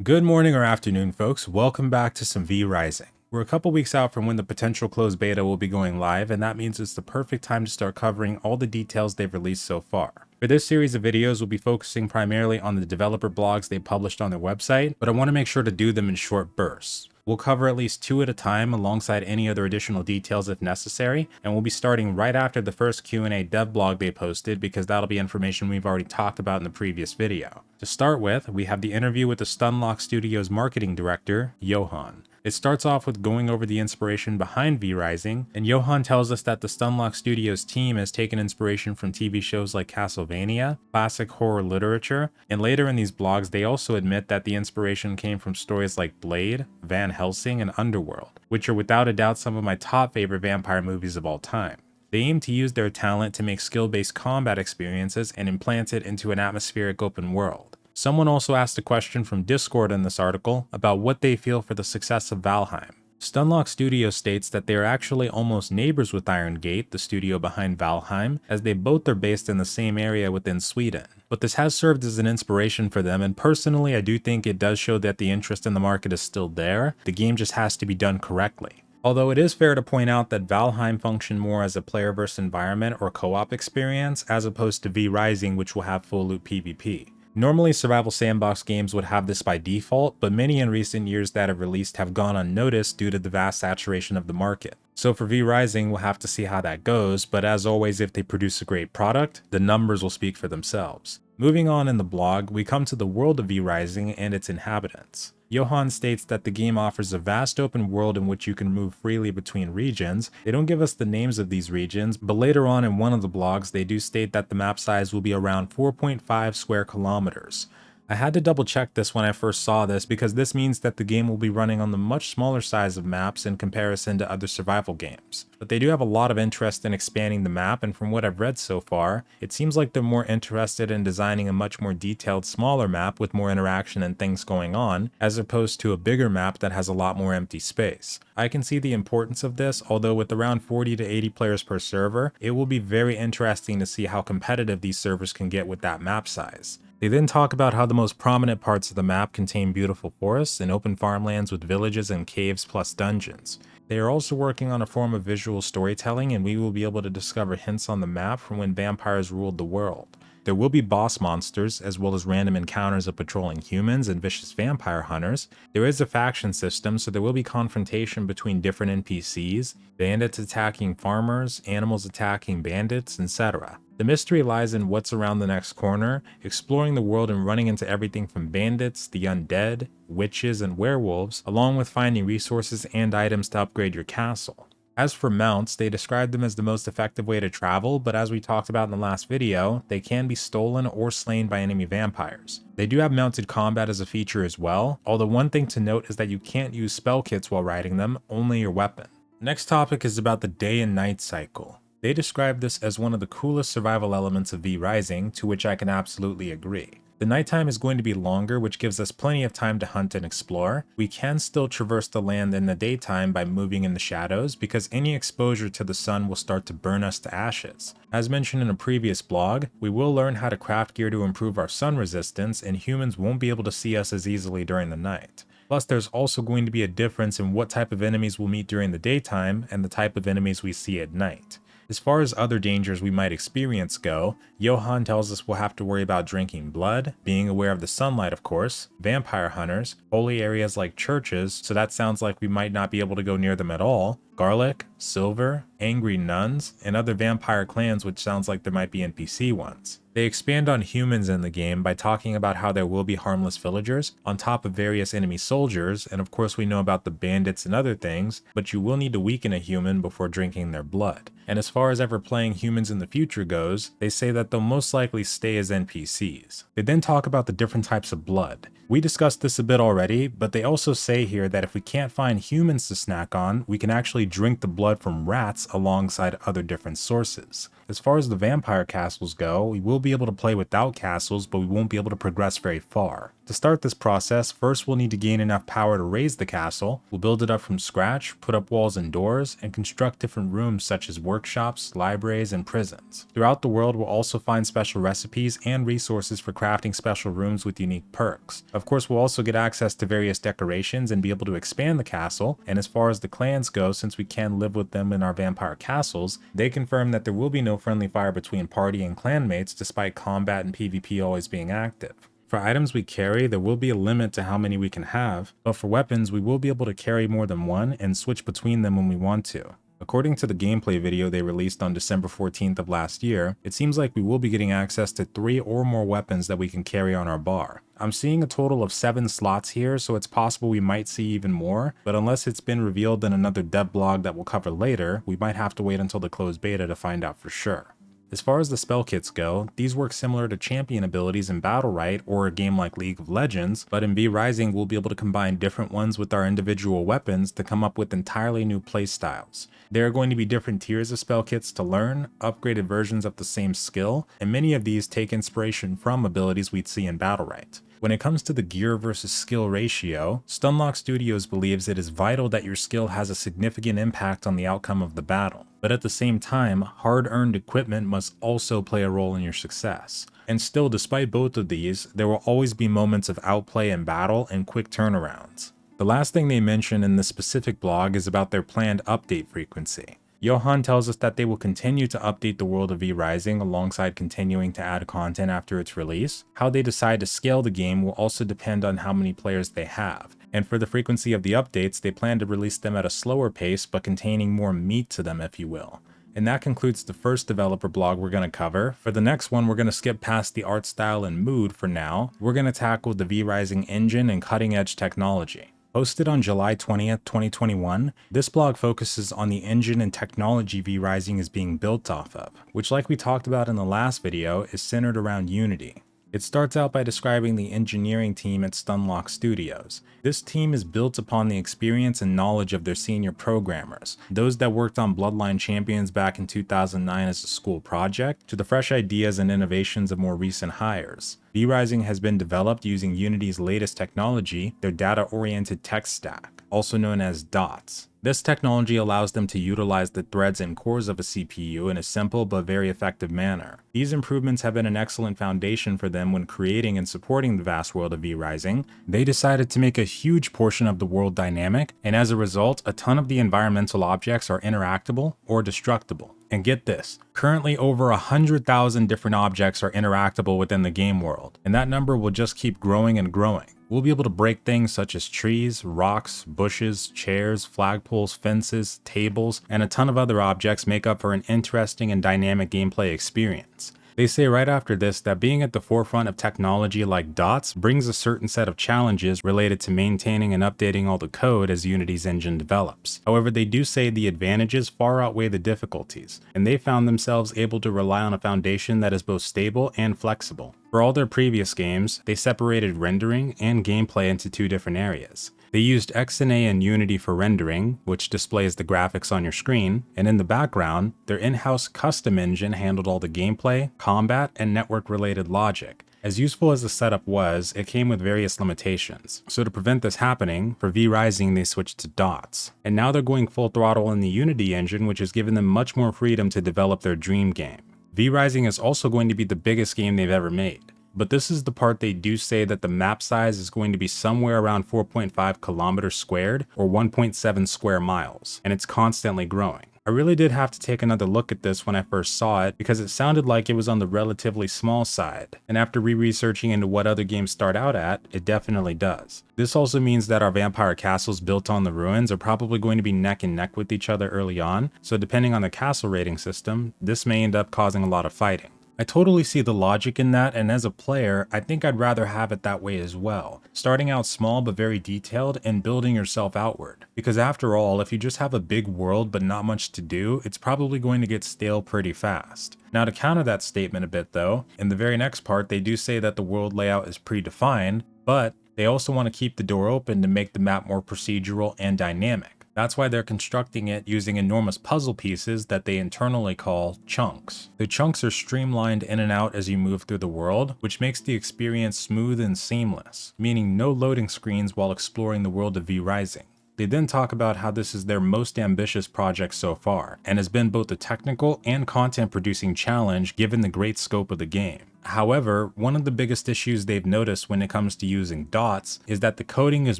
Good morning or afternoon, folks. Welcome back to some V Rising. We're a couple weeks out from when the potential closed beta will be going live, and that means it's the perfect time to start covering all the details they've released so far. For this series of videos, we'll be focusing primarily on the developer blogs they published on their website, but I want to make sure to do them in short bursts. We'll cover at least 2 at a time alongside any other additional details if necessary, and we'll be starting right after the first Q&A dev blog they posted because that'll be information we've already talked about in the previous video. To start with, we have the interview with the Stunlock Studios marketing director, Johan. It starts off with going over the inspiration behind V Rising, and Johan tells us that the Stunlock Studios team has taken inspiration from TV shows like Castlevania, classic horror literature, and later in these blogs they also admit that the inspiration came from stories like Blade, Van Helsing, and Underworld, which are without a doubt some of my top favorite vampire movies of all time. They aim to use their talent to make skill-based combat experiences and implant it into an atmospheric open world. Someone also asked a question from Discord in this article about what they feel for the success of Valheim. Stunlock Studios states that they are actually almost neighbors with Iron Gate, the studio behind Valheim, as they both are based in the same area within Sweden. But this has served as an inspiration for them, and personally I do think it does show that the interest in the market is still there. The game just has to be done correctly. Although it is fair to point out that Valheim functioned more as a player-verse environment or co-op experience as opposed to V Rising, which will have full loop PvP. Normally survival sandbox games would have this by default, but many in recent years that have released have gone unnoticed due to the vast saturation of the market. So for V Rising, we'll have to see how that goes, but as always, if they produce a great product, the numbers will speak for themselves. Moving on in the blog, we come to the world of V Rising and its inhabitants. Johan states that the game offers a vast open world in which you can move freely between regions. They don't give us the names of these regions, but later on in one of the blogs they do state that the map size will be around 4.5 square kilometers. I had to double check this when I first saw this because this means that the game will be running on the much smaller size of maps in comparison to other survival games. But they do have a lot of interest in expanding the map, and from what I've read so far, it seems like they're more interested in designing a much more detailed smaller map with more interaction and things going on, as opposed to a bigger map that has a lot more empty space. I can see the importance of this, although with around 40 to 80 players per server, it will be very interesting to see how competitive these servers can get with that map size. They then talk about how the most prominent parts of the map contain beautiful forests and open farmlands with villages and caves plus dungeons. They are also working on a form of visual storytelling, and we will be able to discover hints on the map from when vampires ruled the world. There will be boss monsters, as well as random encounters of patrolling humans and vicious vampire hunters. There is a faction system, so there will be confrontation between different NPCs, bandits attacking farmers, animals attacking bandits, etc. The mystery lies in what's around the next corner, exploring the world and running into everything from bandits, the undead, witches, and werewolves, along with finding resources and items to upgrade your castle. As for mounts, they describe them as the most effective way to travel, but as we talked about in the last video, they can be stolen or slain by enemy vampires. They do have mounted combat as a feature as well, although one thing to note is that you can't use spell kits while riding them, only your weapon. Next topic is about the day and night cycle. They describe this as one of the coolest survival elements of V Rising, to which I can absolutely agree. The nighttime is going to be longer, which gives us plenty of time to hunt and explore. We can still traverse the land in the daytime by moving in the shadows, because any exposure to the sun will start to burn us to ashes. As mentioned in a previous blog, we will learn how to craft gear to improve our sun resistance, and humans won't be able to see us as easily during the night. Plus, there's also going to be a difference in what type of enemies we'll meet during the daytime and the type of enemies we see at night. As far as other dangers we might experience go, Johan tells us we'll have to worry about drinking blood, being aware of the sunlight of course, vampire hunters, holy areas like churches, so that sounds like we might not be able to go near them at all, garlic, silver, angry nuns, and other vampire clans, which sounds like there might be NPC ones. They expand on humans in the game by talking about how there will be harmless villagers on top of various enemy soldiers, and of course we know about the bandits and other things, but you will need to weaken a human before drinking their blood. And as far as ever playing humans in the future goes, they say that they'll most likely stay as NPCs. They then talk about the different types of blood. We discussed this a bit already, but they also say here that if we can't find humans to snack on, we can actually drink the blood from rats alongside other different sources. As far as the vampire castles go, we will be able to play without castles, but we won't be able to progress very far. To start this process, first we'll need to gain enough power to raise the castle. We'll build it up from scratch, put up walls and doors, and construct different rooms such as workshops, libraries, and prisons. Throughout the world, we'll also find special recipes and resources for crafting special rooms with unique perks. Of course, we'll also get access to various decorations and be able to expand the castle, and as far as the clans go, since we can live with them in our vampire castles, they confirm that there will be no friendly fire between party and clanmates despite combat and PvP always being active. For items we carry, there will be a limit to how many we can have, but for weapons, we will be able to carry more than one and switch between them when we want to. According to the gameplay video they released on December 14th of last year, it seems like we will be getting access to 3 or more weapons that we can carry on our bar. I'm seeing a total of 7 slots here, so it's possible we might see even more, but unless it's been revealed in another dev blog that we'll cover later, we might have to wait until the closed beta to find out for sure. As far as the spell kits go, these work similar to champion abilities in Battlerite or a game like League of Legends, but in V-Rising we'll be able to combine different ones with our individual weapons to come up with entirely new playstyles. There are going to be different tiers of spell kits to learn, upgraded versions of the same skill, and many of these take inspiration from abilities we'd see in Battlerite. When it comes to the gear versus skill ratio, Stunlock Studios believes it is vital that your skill has a significant impact on the outcome of the battle. But at the same time, hard-earned equipment must also play a role in your success. And still, despite both of these, there will always be moments of outplay in battle and quick turnarounds. The last thing they mention in this specific blog is about their planned update frequency. Johan tells us that they will continue to update the world of V-Rising alongside continuing to add content after its release. How they decide to scale the game will also depend on how many players they have. And for the frequency of the updates, they plan to release them at a slower pace but containing more meat to them, if you will. And that concludes the first developer blog we're going to cover. For the next one, we're going to skip past the art style and mood for now. We're going to tackle the V-Rising engine and cutting-edge technology. Posted on July 20th, 2021, this blog focuses on the engine and technology V-Rising is being built off of, which, like we talked about in the last video, is centered around Unity. It starts out by describing the engineering team at Stunlock Studios. This team is built upon the experience and knowledge of their senior programmers, those that worked on Bloodline Champions back in 2009 as a school project, to the fresh ideas and innovations of more recent hires. V-Rising has been developed using Unity's latest technology, their data-oriented tech stack, also known as D.O.T.S. This technology allows them to utilize the threads and cores of a CPU in a simple but very effective manner. These improvements have been an excellent foundation for them when creating and supporting the vast world of V-Rising. They decided to make a huge portion of the world dynamic, and as a result, a ton of the environmental objects are interactable or destructible. And get this, currently over 100,000 different objects are interactable within the game world, and that number will just keep growing and growing. We'll be able to break things such as trees, rocks, bushes, chairs, flagpoles, fences, tables, and a ton of other objects make up for an interesting and dynamic gameplay experience. They say right after this that being at the forefront of technology like D.O.T.S brings a certain set of challenges related to maintaining and updating all the code as Unity's engine develops. However, they do say the advantages far outweigh the difficulties, and they found themselves able to rely on a foundation that is both stable and flexible. For all their previous games, they separated rendering and gameplay into 2 different areas. They used XNA and Unity for rendering, which displays the graphics on your screen, and in the background, their in-house custom engine handled all the gameplay, combat, and network-related logic. As useful as the setup was, it came with various limitations. So to prevent this happening, for V-Rising they switched to D.O.T.S. And now they're going full throttle in the Unity engine, which has given them much more freedom to develop their dream game. V-Rising is also going to be the biggest game they've ever made. But this is the part they do say that the map size is going to be somewhere around 4.5 kilometers squared or 1.7 square miles, and it's constantly growing. I really did have to take another look at this when I first saw it because it sounded like it was on the relatively small side, and after re-researching into what other games start out at, it definitely does. This also means that our vampire castles built on the ruins are probably going to be neck and neck with each other early on, so depending on the castle rating system, this may end up causing a lot of fighting. I totally see the logic in that, and as a player, I think I'd rather have it that way as well. Starting out small but very detailed and building yourself outward. Because after all, if you just have a big world but not much to do, it's probably going to get stale pretty fast. Now to counter that statement a bit though, in the very next part they do say that the world layout is predefined, but they also want to keep the door open to make the map more procedural and dynamic. That's why they're constructing it using enormous puzzle pieces that they internally call chunks. The chunks are streamlined in and out as you move through the world, which makes the experience smooth and seamless, meaning no loading screens while exploring the world of V Rising. They then talk about how this is their most ambitious project so far, and has been both a technical and content producing challenge given the great scope of the game. However, one of the biggest issues they've noticed when it comes to using dots is that the coding is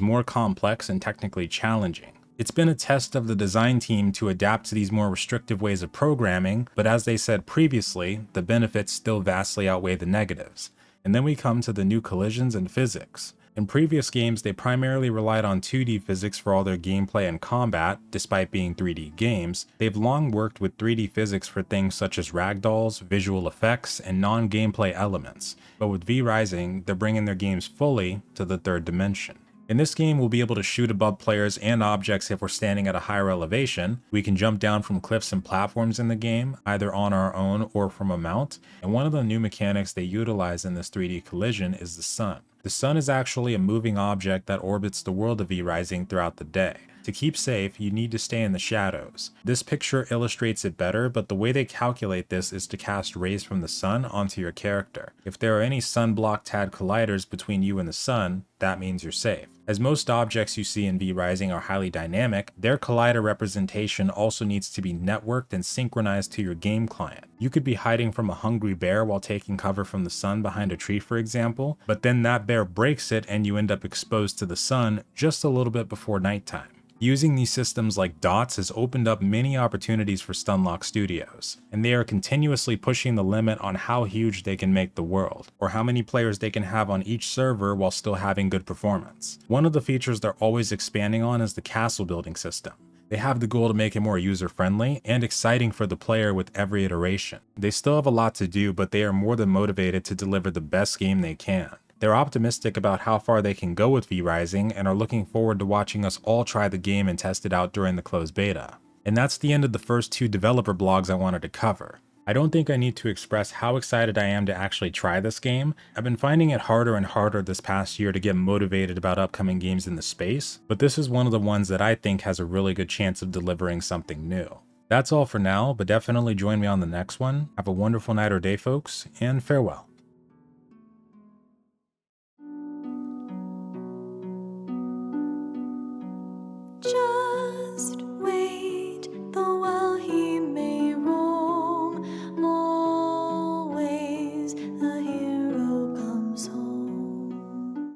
more complex and technically challenging. It's been a test of the design team to adapt to these more restrictive ways of programming, but as they said previously, the benefits still vastly outweigh the negatives. And then we come to the new collisions and physics. In previous games, they primarily relied on 2D physics for all their gameplay and combat, despite being 3D games. They've long worked with 3D physics for things such as ragdolls, visual effects, and non-gameplay elements. But with V Rising, they're bringing their games fully to the third dimension. In this game, we'll be able to shoot above players and objects if we're standing at a higher elevation. We can jump down from cliffs and platforms in the game, either on our own or from a mount. And one of the new mechanics they utilize in this 3D collision is the sun. The sun is actually a moving object that orbits the world of V Rising throughout the day. To keep safe, you need to stay in the shadows. This picture illustrates it better, but the way they calculate this is to cast rays from the sun onto your character. If there are any sunblock-tad colliders between you and the sun, that means you're safe. As most objects you see in V Rising are highly dynamic, their collider representation also needs to be networked and synchronized to your game client. You could be hiding from a hungry bear while taking cover from the sun behind a tree, for example, but then that bear breaks it and you end up exposed to the sun just a little bit before nighttime. Using these systems like DOTS has opened up many opportunities for Stunlock Studios, and they are continuously pushing the limit on how huge they can make the world, or how many players they can have on each server while still having good performance. One of the features they're always expanding on is the castle building system. They have the goal to make it more user-friendly and exciting for the player with every iteration. They still have a lot to do, but they are more than motivated to deliver the best game they can. They're optimistic about how far they can go with V Rising and are looking forward to watching us all try the game and test it out during the closed beta. And that's the end of the first 2 developer blogs I wanted to cover. I don't think I need to express how excited I am to actually try this game. I've been finding it harder and harder this past year to get motivated about upcoming games in the space, but this is one of the ones that I think has a really good chance of delivering something new. That's all for now, but definitely join me on the next one. Have a wonderful night or day, folks, and farewell.